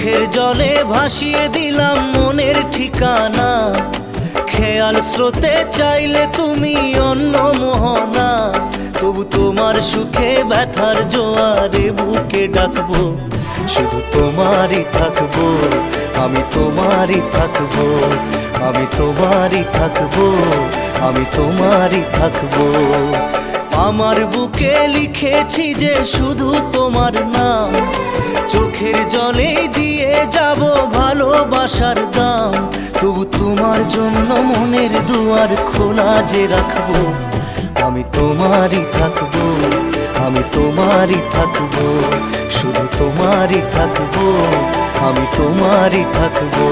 চোখের জলে ভাসিয়ে দিলাম মনের ঠিকানা, খেয়াল স্রোতে চাইলে তুমি অন্য মোহনা। তবু তোমার সুখে ব্যথার জোয়ারে বুকে ডাকবো, শুধু তোমারই থাকবো, আমি তোমারই থাকবো, আমি তোমারই থাকবো, আমি তোমারই থাকবো। আমার বুকে লিখেছি যে শুধু তোমার নাম, চোখের জলে দিয়ে যাব ভালোবাসার দাম। তবু তোমার জন্য মনের দুয়ার খোলা যে রাখবো, আমি তোমারই থাকবো, আমি তোমারই থাকবো, শুধু তোমারই থাকবো, আমি তোমারই থাকবো।